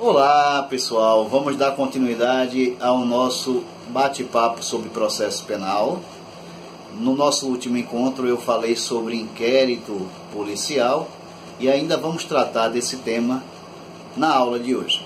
Olá pessoal, vamos dar continuidade ao nosso bate-papo sobre processo penal. No nosso último encontro eu falei sobre inquérito policial e ainda vamos tratar desse tema na aula de hoje.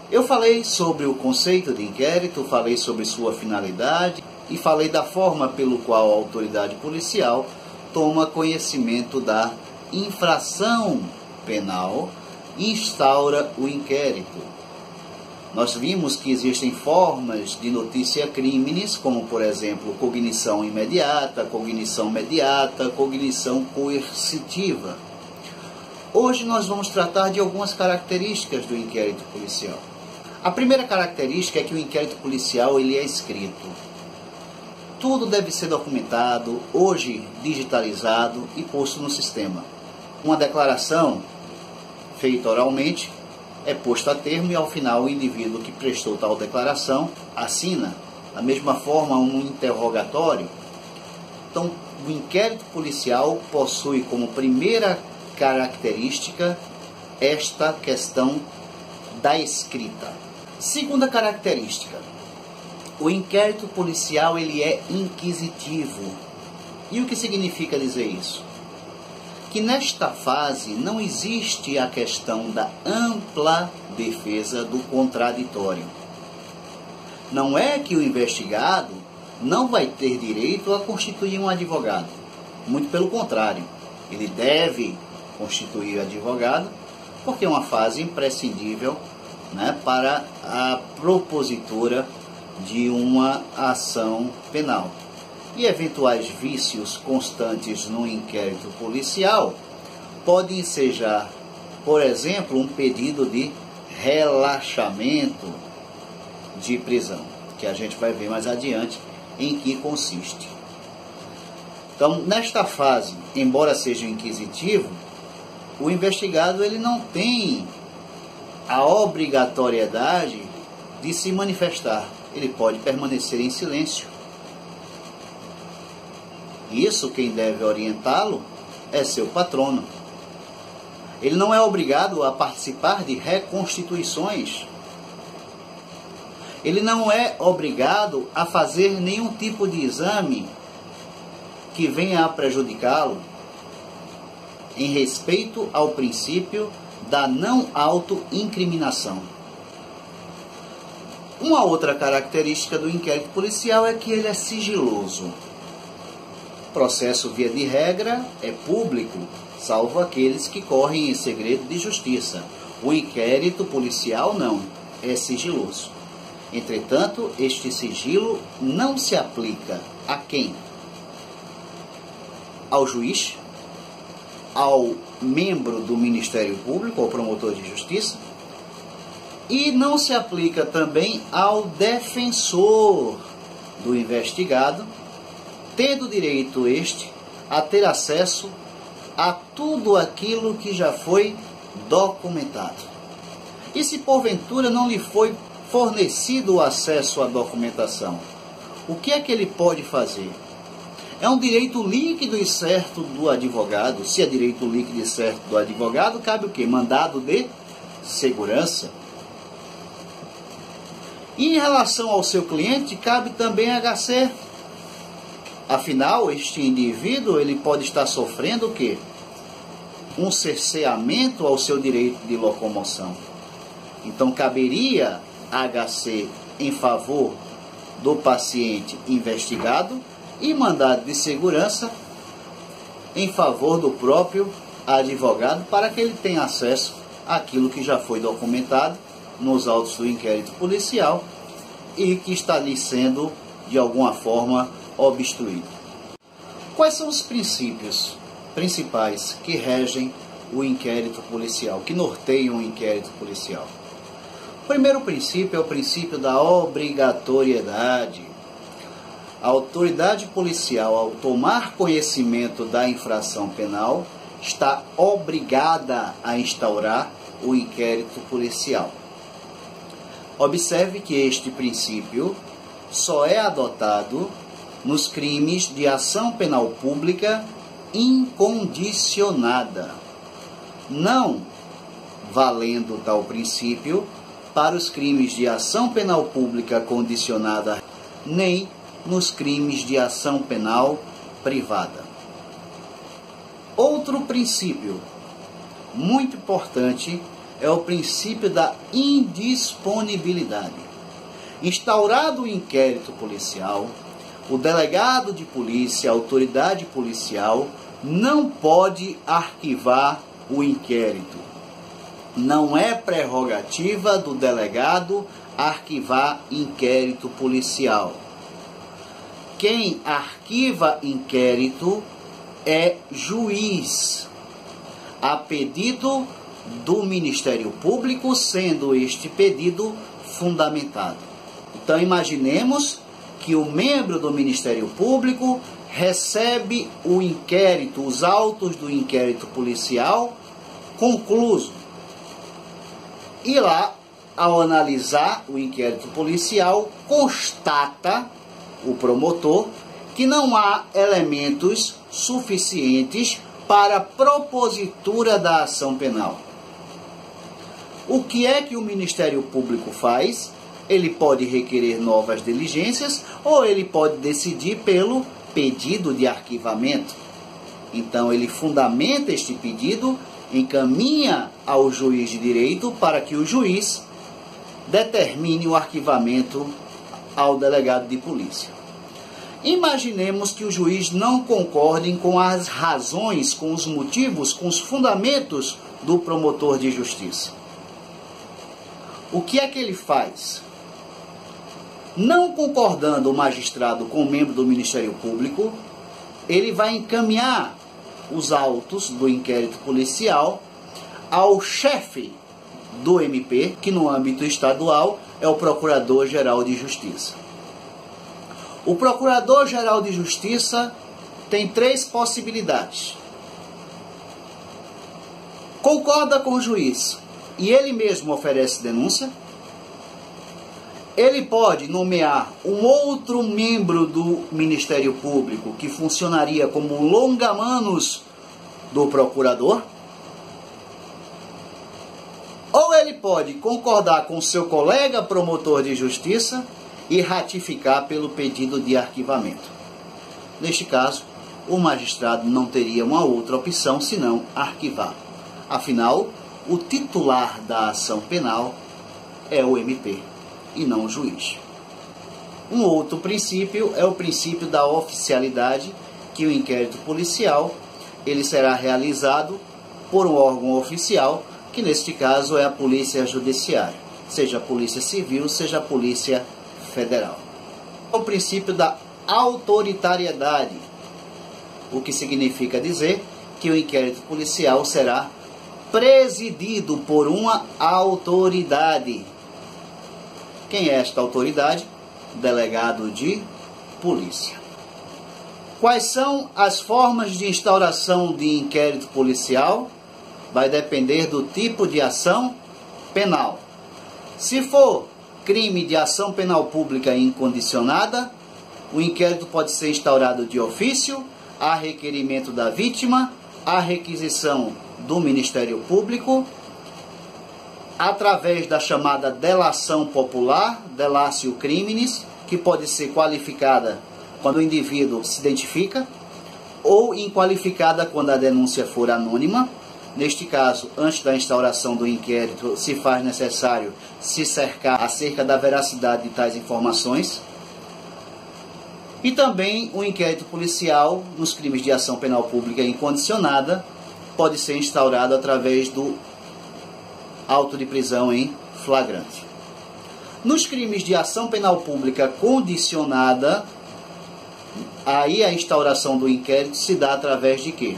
Eu falei sobre o conceito de inquérito, falei sobre sua finalidade e falei da forma pelo qual a autoridade policial toma conhecimento da infração penal e instaura o inquérito. Nós vimos que existem formas de notícia crimes, como por exemplo, cognição imediata, cognição mediata, cognição coercitiva. Hoje nós vamos tratar de algumas características do inquérito policial. A primeira característica é que o inquérito policial ele é escrito. Tudo deve ser documentado, hoje digitalizado e posto no sistema. Uma declaração feita oralmente, é posto a termo e ao final o indivíduo que prestou tal declaração assina. Da mesma forma, um interrogatório. Então, o inquérito policial possui como primeira característica esta questão da escrita. Segunda característica, o inquérito policial ele é inquisitivo. E o que significa dizer isso? Que nesta fase não existe a questão da ampla defesa do contraditório. Não é que o investigado não vai ter direito a constituir um advogado. Muito pelo contrário, ele deve constituir advogado porque é uma fase imprescindível, para a propositura de uma ação penal. E eventuais vícios constantes no inquérito policial podem ensejar, por exemplo, um pedido de relaxamento de prisão, que a gente vai ver mais adiante em que consiste. Então, nesta fase, embora seja inquisitivo, o investigado ele não tem a obrigatoriedade de se manifestar. Ele pode permanecer em silêncio. Isso quem deve orientá-lo é seu patrono. Ele não é obrigado a participar de reconstituições. Ele não é obrigado a fazer nenhum tipo de exame que venha a prejudicá-lo em respeito ao princípio da não autoincriminação. Uma outra característica do inquérito policial é que ele é sigiloso. O processo, via de regra, é público, salvo aqueles que correm em segredo de justiça. O inquérito policial não, é sigiloso. Entretanto, este sigilo não se aplica a quem? Ao juiz, ao membro do Ministério Público, ao promotor de justiça, e não se aplica também ao defensor do investigado, tendo direito este a ter acesso a tudo aquilo que já foi documentado. E se porventura não lhe foi fornecido o acesso à documentação, o que é que ele pode fazer? É um direito líquido e certo do advogado. Se é direito líquido e certo do advogado, cabe o quê? Mandado de segurança. E em relação ao seu cliente, cabe também HC. Afinal, este indivíduo ele pode estar sofrendo o quê? Um cerceamento ao seu direito de locomoção. Então, caberia HC em favor do paciente investigado e mandado de segurança em favor do próprio advogado para que ele tenha acesso àquilo que já foi documentado nos autos do inquérito policial e que está lhe sendo, de alguma forma, obstruído. Quais são os princípios principais que regem o inquérito policial, que norteiam o inquérito policial? O primeiro princípio é o princípio da obrigatoriedade. A autoridade policial, ao tomar conhecimento da infração penal, está obrigada a instaurar o inquérito policial. Observe que este princípio só é adotado nos crimes de ação penal pública incondicionada. Não valendo tal princípio para os crimes de ação penal pública condicionada, nem nos crimes de ação penal privada. Outro princípio muito importante é o princípio da indisponibilidade. Instaurado o inquérito policial, o delegado de polícia, a autoridade policial, não pode arquivar o inquérito. Não é prerrogativa do delegado arquivar inquérito policial. Quem arquiva inquérito é juiz, a pedido do Ministério Público, sendo este pedido fundamentado. Então imaginemos que o membro do Ministério Público recebe o inquérito, os autos do inquérito policial concluso. E lá, ao analisar o inquérito policial, constata o promotor que não há elementos suficientes para a propositura da ação penal. O que é que o Ministério Público faz? Ele pode requerer novas diligências ou ele pode decidir pelo pedido de arquivamento. Então ele fundamenta este pedido, encaminha ao juiz de direito para que o juiz determine o arquivamento ao delegado de polícia. Imaginemos que o juiz não concorde com as razões, com os motivos, com os fundamentos do promotor de justiça. O que é que ele faz? Não concordando o magistrado com o membro do Ministério Público, ele vai encaminhar os autos do inquérito policial ao chefe do MP, que no âmbito estadual é o Procurador-Geral de Justiça. O Procurador-Geral de Justiça tem três possibilidades. Concorda com o juiz e ele mesmo oferece denúncia. Ele pode nomear um outro membro do Ministério Público que funcionaria como longa-manos do procurador. Ou ele pode concordar com seu colega promotor de justiça e ratificar pelo pedido de arquivamento. Neste caso, o magistrado não teria uma outra opção senão arquivar. Afinal, o titular da ação penal é o MP e não o juiz. Um outro princípio é o princípio da oficialidade, que o inquérito policial ele será realizado por um órgão oficial, que neste caso é a Polícia Judiciária, seja a Polícia Civil, seja a Polícia Federal. O princípio da autoritariedade, o que significa dizer que o inquérito policial será presidido por uma autoridade. Quem é esta autoridade? Delegado de polícia. Quais são as formas de instauração de inquérito policial? Vai depender do tipo de ação penal. Se for crime de ação penal pública incondicionada, o inquérito pode ser instaurado de ofício, a requerimento da vítima, a requisição do Ministério Público, através da chamada delação popular, delatio criminis, que pode ser qualificada quando o indivíduo se identifica, ou inqualificada quando a denúncia for anônima. Neste caso, antes da instauração do inquérito, se faz necessário se cercar acerca da veracidade de tais informações. E também o inquérito policial nos crimes de ação penal pública incondicionada pode ser instaurado através do auto de prisão em flagrante. Nos crimes de ação penal pública condicionada, aí a instauração do inquérito se dá através de quê?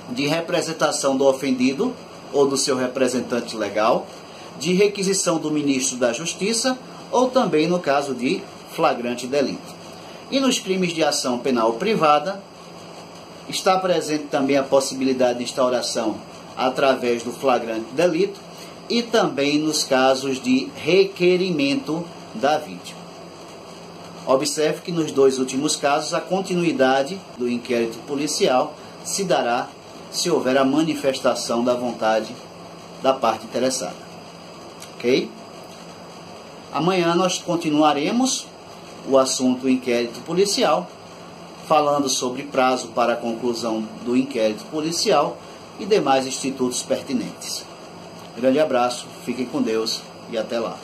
De representação do ofendido ou do seu representante legal, de requisição do ministro da Justiça ou também no caso de flagrante delito. E nos crimes de ação penal privada, está presente também a possibilidade de instauração através do flagrante delito e também nos casos de requerimento da vítima. Observe que nos dois últimos casos a continuidade do inquérito policial se dará se houver a manifestação da vontade da parte interessada. Ok? Amanhã nós continuaremos o assunto inquérito policial, falando sobre prazo para a conclusão do inquérito policial e demais institutos pertinentes. Grande abraço, fiquem com Deus e até lá.